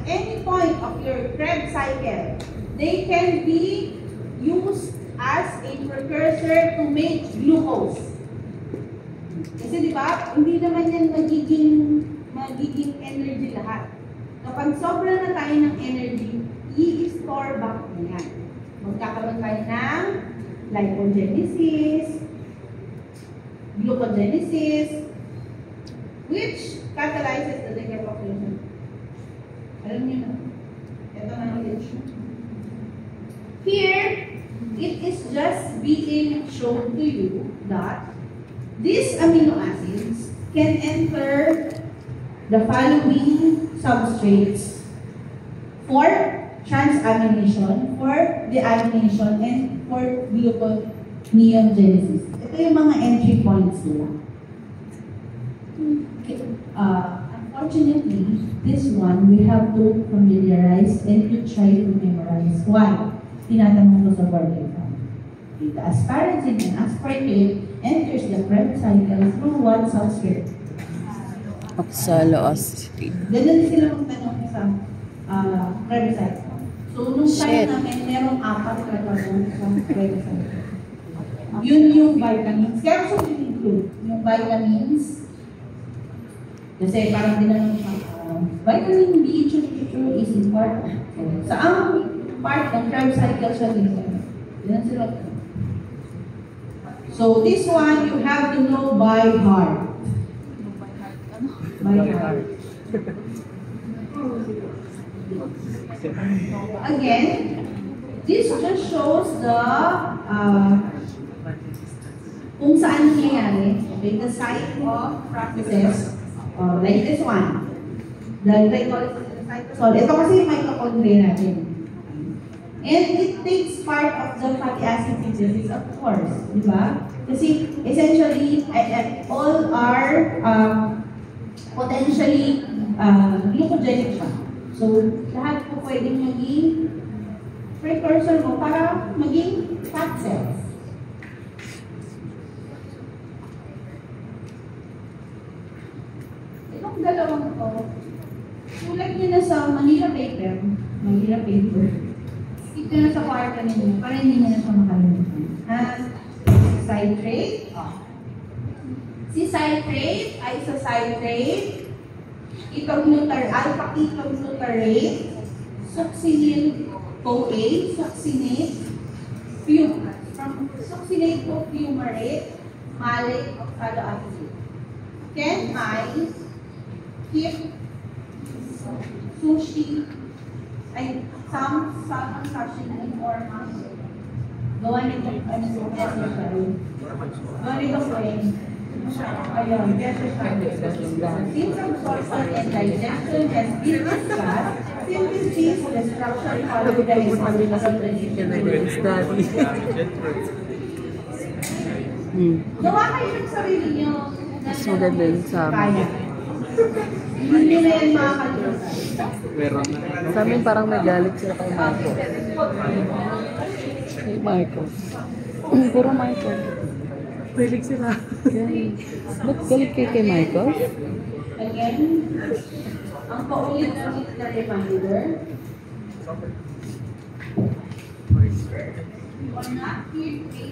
any point of your Krebs cycle, they can be used as a precursor to make glucose. Kasi di ba, hindi naman yan magiging energy lahat. Kapag sobra na tayo ng energy, i-store back na yan. Magkakaroon tayo ng lipogenesis, glucogenesis, which catalyzes the decarboxylation. Alam niyo na. Ito na ulit. Here, it is just being shown to you that these amino acids can enter the following substrates for transamination, for deamination, and for gluconeogenesis. Ito yung mga entry points nila. Unfortunately, this one we have to familiarize and to try to memorize. Why? Tinatanong ko sa board exam. The asparagine and aspartate enters the Krebs cycle through one substrate. Oxaloacetate. Ganun sila magtanong sa Krebs cycle. So, nung time namin, merong 4 katanong sa Krebs cycle. Yun yung vitamins. Kaya gusto ko include yung vitamins. Kasi parang dinanong siya, vitamin B is important. Sa ang part ng Krebs cycle siya dito. Yan sila. So this one you have to know by heart. By heart. Again, this just shows the kung saan nangyayari, okay, the site of processes. Like this one. The glycolysis of the cytosol. Ito kasi yung mitochondria natin. And it takes part of the fatty acid synthesis, of course. Diba? Kasi essentially, all are potentially glucogenic siya. So, lahat po pwedeng maging precursor mo para maging fat cells. Itong dalawang to, sulat niyo na sa Manila paper. Ito na sa kwarto ninyo, para hindi niyo na siya makalimutan. Citrate. Si citrate ay sa citrate, alpha-ketoglutarate, succinyl-CoA, succinate, from succinate to fumarate, malate oxaloacetate. Can I keep sushi, some sashimi or mango? Gawa nito, ayun, since absorption and digestion has been discussed, synthesis, the structure, quality, and gawa kayo ng sarili nyo. Mas maganda yun sa amin. Hindi na yan makakalimutan. Sa amin parang may galit sila kay Michael. Kay Michael. Puro Michael. Galit sila. Ba't galit kayo kay Michael? Again, ang paulit-ulit na reminder. You are not here to